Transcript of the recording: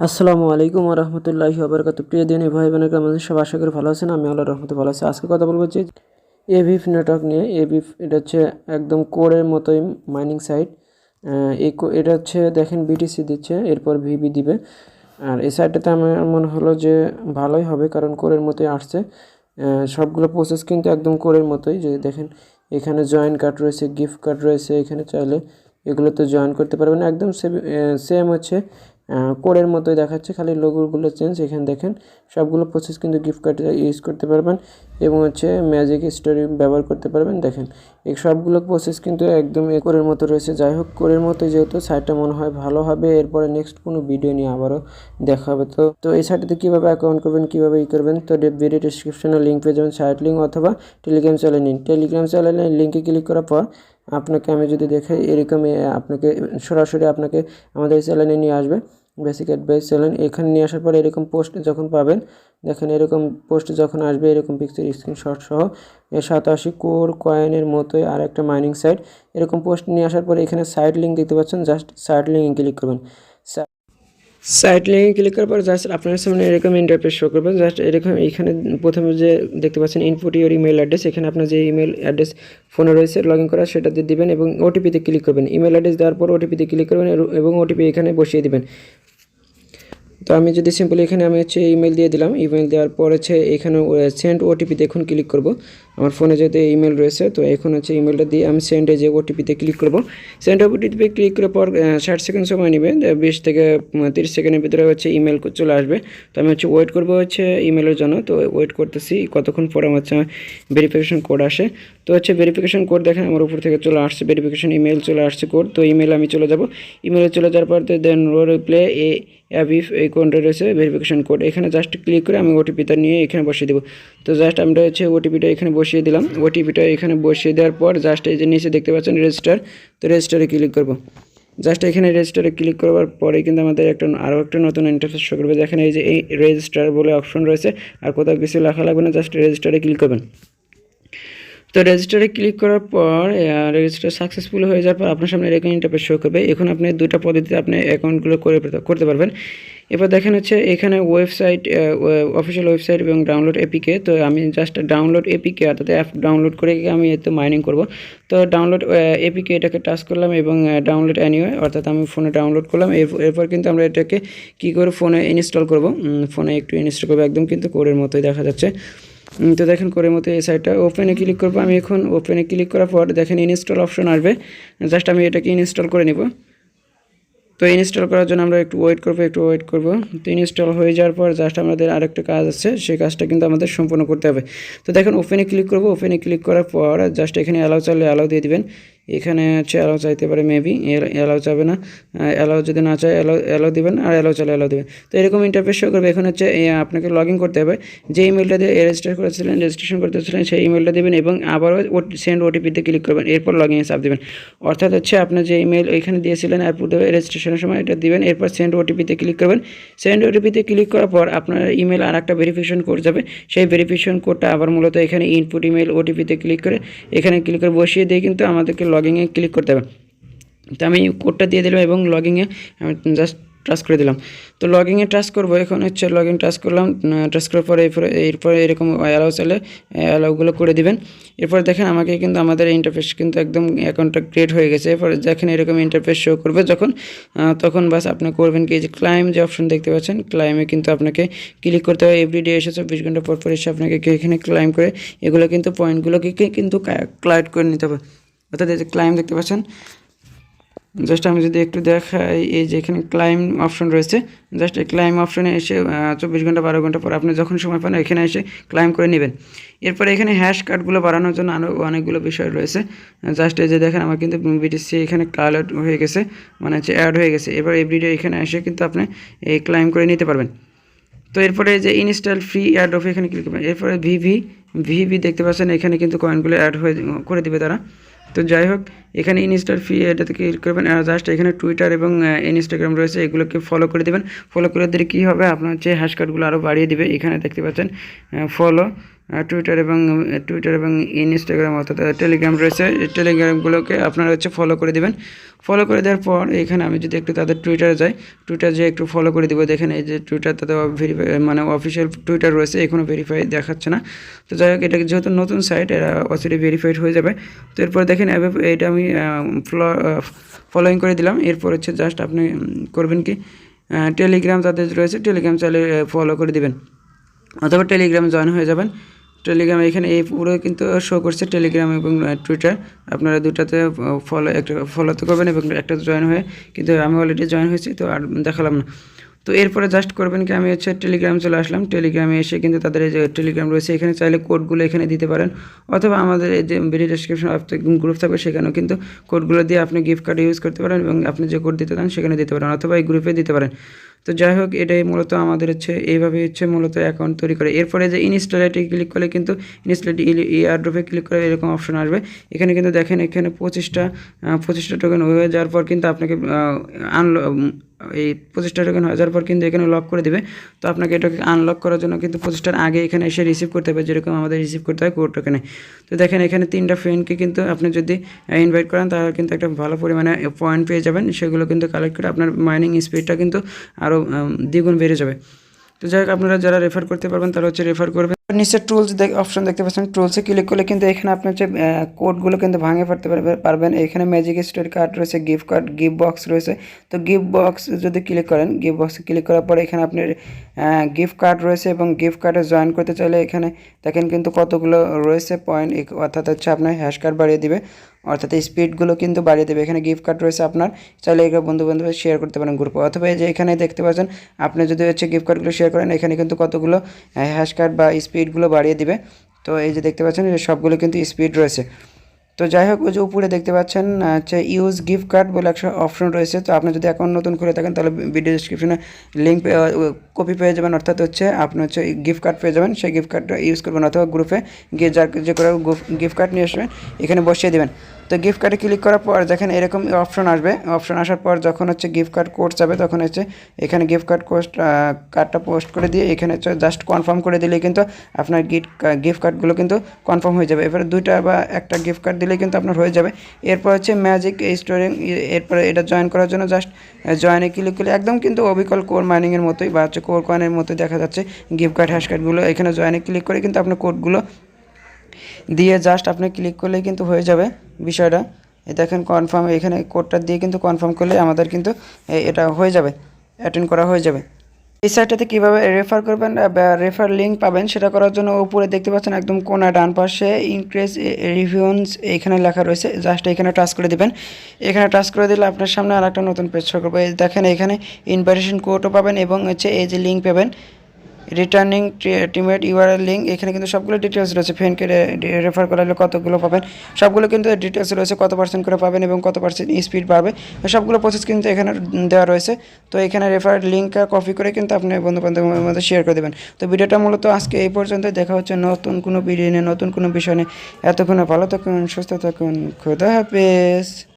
আসসালামু আলাইকুম ওয়া রাহমাতুল্লাহি ওয়া বারাকাতুহু। প্রিয় দিনী ভাই বোনেরা, আমাদের সব আশা করি ভালো আছেন। আমি আল্লাহর রহমতে ভালো আছি। আজকে কথা বলবো যে এভিভ নেটওয়ার্ক নিয়ে। এভিভ এটা হচ্ছে একদম কোরের মতোই মাইনিং সাইট। এটা হচ্ছে দেখেন বিটিসি দিচ্ছে, এরপর ভিবি দিবে। আর এই সাইটটাতে আমার মনে হলো যে ভালোই হবে, কারণ কোরের মতোই আসছে। সবগুলো প্রসেস কিন্তু একদম কোরের মতোই। যে দেখেন এখানে জয়েন কার্ড রয়েছে, গিফট কার্ড রয়েছে, এখানে চাইলে এগুলোতে জয়েন করতে পারবেন। একদম সেম হচ্ছে কোডের মতোই দেখাচ্ছে, খালি লোগোগুলো চেঞ্জ। এখানে দেখেন সবগুলো প্রসেস কিন্তু গিফট কার্ড ইউজ করতে পারবেন এবং হচ্ছে ম্যাজিক স্টোরি ব্যবহার করতে পারবেন। দেখেন এই সবগুলো প্রসেস কিন্তু একদম কোডের মতো রয়েছে। যাই হোক, কোডের মতো যেহেতু সাইটটা মনে হয় ভালো হবে। এরপরে নেক্সট কোনো ভিডিও নিয়ে আবারও দেখা হবে। তো এই সাইটটাতে কীভাবে অ্যাকাউন্ট করবেন, কীভাবে করবেন, তো ভিডিও ডিসক্রিপশনে লিঙ্ক পেয়ে যাবেন, সাইট লিঙ্ক, অথবা টেলিগ্রাম চ্যানেল নিন। টেলিগ্রাম চ্যানেলের লিঙ্কে ক্লিক করার পর আপনাকে আমি যদি দেখাই, এরকম আপনাকে সরাসরি আপনাকে আমাদের চ্যানেলে নিয়ে আসবে। বেসিক অ্যাডভাইস চ্যানেল এখানে নিয়ে আসার পরে এরকম পোস্ট যখন পাবেন, দেখেন এরকম পোস্ট যখন আসবে, এরকম পিকচার স্ক্রিনশট সহ 87 কোর কয়েনের মতোই আর একটা মাইনিং সাইট, এরকম পোস্ট নিয়ে আসার পরে এখানে সাইট লিঙ্ক দেখতে পাচ্ছেন। জাস্ট সাইট লিঙ্কে ক্লিক করবেন। সাইট লিঙ্কে ক্লিক করার পর জাস্ট আপনার সামনে এরকম ইন্টারফেস শো করবে। জাস্ট এরকম এখানে প্রথমে যে দেখতে পাচ্ছেন ইনপুট ইউর ইমেল অ্যাড্রেস, এখানে আপনার যে ইমেল অ্যাড্রেস ফোনে রয়েছে লগ ইন করা, সেটাতে দিবেন এবং ওটিপিতে ক্লিক করবেন। ইমেল অ্যাড্রেস দেওয়ার পর ওটিপিতে ক্লিক করবেন এবং ওটিপি এখানে বসিয়ে দিবেন। তো আমি যদি সিম্পলি এখানে আমি হচ্ছে ইমেল দিয়ে দিলাম। ইমেল দেওয়ার পর হচ্ছে এখানে সেন্ড ওটিপিতে এখন ক্লিক করব। আমার ফোনে যেহেতু ইমেল রয়েছে, তো এখন হচ্ছে ইমেলটা দিয়ে আমি সেন্ডে যে ওটিপিতে ক্লিক করব। সেন্ড ওটিপিতে ক্লিক করার পর 60 সেকেন্ড সময় নেবে, 20 থেকে 30 সেকেন্ডের ভিতরে হচ্ছে ইমেল চলে আসবে। তো আমি হচ্ছে ওয়েট করবো হচ্ছে ইমেলের জন্য। তো ওয়েট করতেছি কতক্ষণ পর আমার হচ্ছে ভেরিফিকেশন কোড আসে। তো হচ্ছে ভেরিফিকেশন কোড দেখেন আমার উপর থেকে চলে আসছে, ভেরিফিকেশন ইমেল চলে আসছে কোড। তো ইমেল আমি চলে যাব। ইমেলে চলে যাওয়ার পর দেন রিপ্লে অ্যাভিভ এই কোডটা রয়েছে ভেরিফিকেশন কোড, এখানে জাস্ট ক্লিক করে আমি ওটিপিটা নিয়ে এখানে বসিয়ে দেবো। তো জাস্ট আমরা হচ্ছে ওটিপিটা এখানে বসিয়ে দিলাম। ওটিপিটা এখানে বসিয়ে দেওয়ার পর জাস্ট এই যে নিচে দেখতে পাচ্ছেন রেজিস্টার, তো রেজিস্টারে ক্লিক করব। জাস্ট এখানে রেজিস্টারে ক্লিক করার পরে কিন্তু আমাদের আরও একটা নতুন ইন্টারফেস শো করবে। দেখেন এই যে এই রেজিস্টার বলে অপশন রয়েছে, আর কোথাও কিছু লেখা লাগবে না, জাস্ট রেজিস্টারে ক্লিক করবেন। তো রেজিস্টারে ক্লিক করার পর রেজিস্টার সাকসেসফুল হয়ে যাওয়ার পর আপনার সামনে এরকম ইন্টারফেস শো করবে। এখন আপনি দুটো পদ্ধতিতে আপনি অ্যাকাউন্টগুলো করতে পারবেন। এবার দেখেন হচ্ছে এখানে ওয়েবসাইট, অফিসিয়াল ওয়েবসাইট এবং ডাউনলোড এপিকে। তো আমি জাস্ট ডাউনলোড এপিকে অর্থাৎ অ্যাপ ডাউনলোড করে আমি এতে মাইনিং করব। তো ডাউনলোড এপিকে এটাকে টাচ করলাম এবং ডাউনলোড অ্যানিওয়ে অর্থাৎ আমি ফোনে ডাউনলোড করলাম। এরপর কিন্তু আমরা এটাকে কী করে ফোনে ইনস্টল করব, ফোনে একটু ইনস্টল করবো, একদম কিন্তু কোডের মতোই দেখা যাচ্ছে। তো দেখেন কোডের মতো এই সাইটটা ওপেনে ক্লিক করবো। আমি এখন ওপেনে ক্লিক করার পর দেখেন ইনস্টল অপশন আসবে, জাস্ট আমি এটাকে ইনস্টল করে নেব। তো ইনস্টল করার জন্য আমরা একটু ওয়েট করব। তো ইনস্টল হয়ে যাওয়ার পর জাস্ট আমাদের আরেকটা কাজ আছে, সেই কাজটা কিন্তু আমাদের সম্পূর্ণ করতে হবে। তো দেখেন ওপেনে ক্লিক করব। ওপেনে ক্লিক করার পর জাস্ট এখানে অ্যালাউ চাইলে অ্যালাউ দিয়ে দিবেন। এখানে হচ্ছে অ্যালাউ চাইতে পারে, মেবি অ্যালাউ চাবে না। অ্যালাউ যদি না চায় অ্যালাউ দিবেন, আর অ্যালাউ চাইলে অ্যালাউ দেবেন। তো এরকম ইন্টারফেস শো করবে। এখন হচ্ছে আপনাকে লগ ইন করতে হবে। যে ইমেলটা দিয়ে রেজিস্ট্রেশন করতেছিলেন সেই ইমেলটা দেবেন এবং আবারও সেন্ড ওটিপিতে ক্লিক করবেন। এরপর লগ ইনে চাপ দেবেন। অর্থাৎ হচ্ছে আপনার যে ইমেল এখানে দিয়েছিলেন আর পূর্বে রেজিস্ট্রেশনের সময় এটা দিবেন। এরপর সেন্ড ওটিপিতে ক্লিক করবেন। সেন্ড ওটিপিতে ক্লিক করার পর আপনার ইমেল আর একটা ভেরিফিকেশন কোড যাবে। সেই ভেরিফিকেশন কোডটা আবার মূলত এখানে ইনপুট ইমেল ওটিপিতে ক্লিক করে এখানে ক্লিক করে বসিয়ে দিয়ে কিন্তু আমাদেরকে লগইনে ক্লিক করতে হবে। তো আমি কোডটা দিয়ে দিলাম এবং লগইনে আমি জাস্ট ট্রাস্ট করে দিলাম। তো লগইনে ট্রাস্ট করবো। এখন হচ্ছে লগইন ট্রাস্ট করলাম। ট্রাস্ট করার পরে এরপরে এরকম অ্যালাউ চাইলে অ্যালাউগুলো করে দিবেন। এরপর দেখেন আমাকে কিন্তু আমাদের ইন্টারফেস কিন্তু একদম অ্যাকাউন্টটা ক্রিয়েট হয়ে গেছে। এরপর দেখেন এরকম ইন্টারফেস শো করবে যখন, তখন বাস আপনি করবেন কি, যে ক্লাইম যে অপশন দেখতে পাচ্ছেন, ক্লাইমে কিন্তু আপনাকে ক্লিক করতে হবে। এভরিডে এসে 24 ঘন্টা পর পর এসে আপনাকে এখানে ক্লাইম করে এগুলো কিন্তু পয়েন্টগুলোকে কিন্তু কালেক্ট করে নিতে হবে। অর্থাৎ এই যে ক্লাইম দেখতে পাচ্ছেন, জাস্ট আমি যদি একটু দেখাই, এই যে এখানে ক্লাইম অপশন রয়েছে, জাস্ট এই ক্লাইম অপশনে এসে 24 ঘন্টা 12 ঘন্টা পর আপনি যখন সময় পান এখানে এসে ক্লাইম করে নেবেন। এরপরে এখানে হ্যাশ কার্ডগুলো বাড়ানোর জন্য আরও অনেকগুলো বিষয় রয়েছে। জাস্ট এই যে দেখেন আমার কিন্তু বিটিসি এখানে কালেক্ট হয়ে গেছে, মানে হচ্ছে অ্যাড হয়ে গেছে। এবার এভরিডে এখানে এসে কিন্তু আপনি এই ক্লাইম করে নিতে পারবেন। তো এরপরে যে ইনস্টল ফ্রি অ্যাড অফ এখানে ক্লিক করবেন। এরপরে ভিভি দেখতে পাচ্ছেন, এখানে কিন্তু কয়েনগুলো অ্যাড করে দেবে তারা। তো যাই হোক, এখানে ইনস্টল ফ্রি এটাতে ক্লিক করবেন। জাস্ট এখানে টুইটার এবং ইনস্টাগ্রাম রয়েছে, এগুলোকে ফলো করে দেবেন। ফলো করে দিলে কী হবে, আপনার হচ্ছে হ্যাশ কার্ডগুলো আরও বাড়িয়ে দেবে। এখানে দেখতে পাচ্ছেন ফলো টুইটার এবং ইনস্টাগ্রাম অর্থাৎ টেলিগ্রাম রয়েছে। এই টেলিগ্রামগুলোকে আপনারা হচ্ছে ফলো করে দেবেন। ফলো করে দেওয়ার পর এখানে আমি যদি একটু তাদের টুইটারে যাই, টুইটার যে একটু ফলো করে দেবো, দেখেন এই যে টুইটার তাদের ভেরিফাই মানে অফিসিয়াল টুইটার রয়েছে, এখনও ভেরিফাই দেখাচ্ছে না। তো যাই হোক, এটা যেহেতু নতুন সাইট, এরা অচিরে ভেরিফাইড হয়ে যাবে। তো এরপর দেখেন এটা আমি ফলোইং করে দিলাম। এরপর হচ্ছে জাস্ট আপনি করবেন কি, টেলিগ্রাম তাদের রয়েছে, টেলিগ্রাম চাইলে ফলো করে দিবেন অথবা টেলিগ্রামে জয়েন হয়ে যাবেন। টেলিগ্রাম এখানে এই পুরো কিন্তু শো করছে টেলিগ্রাম এবং টুইটার, আপনারা দুটাতে একটা ফলোতে করবেন এবং একটা জয়েন হয়ে, কিন্তু আমি অলরেডি জয়েন হয়েছি তো আর দেখালাম না। তো এরপরে জাস্ট করবেন কি, আমি হচ্ছে টেলিগ্রাম চলে আসলাম। টেলিগ্রামে এসে কিন্তু তাদের এই যে টেলিগ্রাম রয়েছে, এখানে চাইলে কোডগুলো এখানে দিতে পারেন, অথবা আমাদের এই যে ভিডিও ডেসক্রিপশন গ্রুপ থাকবে সেখানেও কিন্তু কোডগুলো দিয়ে আপনি গিফট কার্ড ইউজ করতে পারেন এবং আপনি যে কোড দিতে চান সেখানে দিতে পারেন, অথবা এই গ্রুপে দিতে পারেন। তো যাই হোক, এটাই মূলত আমাদের হচ্ছে এইভাবে হচ্ছে মূলত অ্যাকাউন্ট তৈরি করে। এরপরে যে ইনস্টলেটে ক্লিক করলে কিন্তু ইনস্টলেট এয়ারড্রপে ক্লিক করে এরকম অপশন আসবে। এখানে কিন্তু দেখেন এখানে 25টা টোকেন হয়ে যাওয়ার পর কিন্তু আপনাকে এই 25টা টোকেন হয়ে যাওয়ার পর কিন্তু এখানে লক করে দেবে। তো আপনাকে এটাকে আনলক করার জন্য কিন্তু 25টার আগে এখানে এসে রিসিভ করতে হবে, যেরকম আমাদের রিসিভ করতে হয় কোড টোকেনে। তো দেখেন এখানে 3টা ফ্রেন্ডকে কিন্তু আপনি যদি ইনভাইট করেন তাহলে কিন্তু একটা ভালো পরিমাণে পয়েন্ট পেয়ে যাবেন, সেগুলো কিন্তু কালেক্ট করে আপনার মাইনিং স্পিডটা কিন্তু আরও দ্বিগুণ বেড়ে যাবে। তো যাই হোক, আপনারা যারা রেফার করতে পারবেন তারা হচ্ছে রেফার করবেন। নিচে টুলস অপশন দেখতে পাচ্ছেন, টুলসে ক্লিক করলে কিন্তু এখানে আপনি হচ্ছে কোডগুলো কিন্তু ভাঙে পড়তে পারবেন। এখানে ম্যাজিক স্টোরি কার্ড রয়েছে, গিফট কার্ড, গিফট বক্স রয়েছে। তো গিফট বক্স যদি ক্লিক করেন, গিফট বক্সে ক্লিক করার পরে এখানে আপনার গিফট কার্ড রয়েছে এবং গিফট কার্ডে জয়েন করতে চাইলে এখানে দেখেন কিন্তু কতগুলো রয়েছে পয়েন্ট, অর্থাৎ হচ্ছে আপনার হ্যাশ কার্ড বাড়িয়ে দিবে, অর্থাৎ স্পিডগুলো কিন্তু বাড়িয়ে দেবে। এখানে গিফট কার্ড রয়েছে, আপনার চাইলে এগুলো বন্ধু বান্ধব শেয়ার করতে পারেন গ্রুপে, অথবা এই যে এখানে দেখতে পাচ্ছেন আপনি যদি হচ্ছে গিফট কার্ডগুলো শেয়ার করেন, এখানে কিন্তু কতগুলো হ্যাশ কার্ড বা স্পিডগুলো বাড়িয়ে দিবে। তো এই যে দেখতে পাচ্ছেন যে সবগুলো কিন্তু স্পিড রয়েছে। তো যাই হোক, ওই যে উপরে দেখতে পাচ্ছেন হচ্ছে ইউজ গিফট কার্ড বলে একটা অপশন রয়েছে। তো আপনি যদি অ্যাকাউন্ট নতুন খুলে থাকেন তাহলে ভিডিও ডিসক্রিপশনে লিঙ্ক কপি পেয়ে যাবেন, অর্থাৎ হচ্ছে আপনি হচ্ছে গিফট কার্ড পেয়ে যাবেন, সেই গিফট কার্ডটা ইউজ করবেন, অথবা গ্রুপে গিয়ে যে করে গিফট কার্ড নিয়ে আসবেন এখানে বসিয়ে দেবেন। তো গিফট কার্ডে ক্লিক করার পর দেখেন এরকম অপশন আসবে। অপশন আসার পর যখন হচ্ছে গিফট কার্ড কোড যাবে তখন হচ্ছে এখানে গিফট কার্ডটা পোস্ট করে দিয়ে এখানে হচ্ছে জাস্ট কনফার্ম করে দিলেই কিন্তু আপনার গিফট কার্ডগুলো কিন্তু কনফার্ম হয়ে যাবে। এবারে 2টা বা একটা গিফট কার্ড দিলেই কিন্তু আপনার হয়ে যাবে। এরপর হচ্ছে ম্যাজিক স্টোরি, এরপরে এটা জয়েন করার জন্য জাস্ট জয়েনে ক্লিক করলে একদম কিন্তু অবিকল কোর মাইনিংয়ের মতোই বা হচ্ছে কোর কয়েনের মতোই দেখা যাচ্ছে গিফট কার্ড হ্যাশ কার্ডগুলো। এখানে জয়েনে ক্লিক করে কিন্তু আপনার কোডগুলো দিয়ে জাস্ট আপনি ক্লিক করলেই কিন্তু হয়ে যাবে বিষয়টা। দেখেন কনফার্ম, এখানে কোডটা দিয়ে কিন্তু কনফার্ম করলে আমাদের কিন্তু এটা হয়ে যাবে, অ্যাটেন্ড করা হয়ে যাবে। এই সাইটটাতে কীভাবে রেফার করবেন বা রেফার লিঙ্ক পাবেন সেটা করার জন্য উপরে দেখতে পাচ্ছেন একদম কোণা ডান পাশে ইনক্রিজ রিভিউস এখানে লেখা রয়েছে, জাস্ট এখানে টাচ করে দিবেন। এখানে টাচ করে দিলে আপনার সামনে আর একটা নতুন পেজ শো করবে। দেখেন এখানে ইনভাইটেশন কোডও পাবেন এবং হচ্ছে এই যে লিঙ্ক পাবেন, রিটার্নিং টিমেট ইউআরএল লিঙ্ক, এখানে কিন্তু সবগুলো ডিটেলস রয়েছে। ফ্রেন্ডকে রেফার করালে কতগুলো পাবেন সবগুলো কিন্তু ডিটেলস রয়েছে, কত পার্সেন্ট করে পাবেন এবং কত পার্সেন্ট স্পিড বাড়বে, সবগুলো প্রসেস কিন্তু এখানে দেওয়া রয়েছে। তো এখানে রেফার লিঙ্কটা কপি করে কিন্তু আপনি বন্ধু বান্ধবের মধ্যে শেয়ার করে দেবেন। তো ভিডিওটা মূলত আজকে এই পর্যন্ত, দেখা হচ্ছে নতুন কোনো ভিডিও নিয়ে, নতুন কোনো বিষয় নিয়ে। এতক্ষণে ভালো থাকুন, সুস্থ থাকুন, খোদা হাফেজ।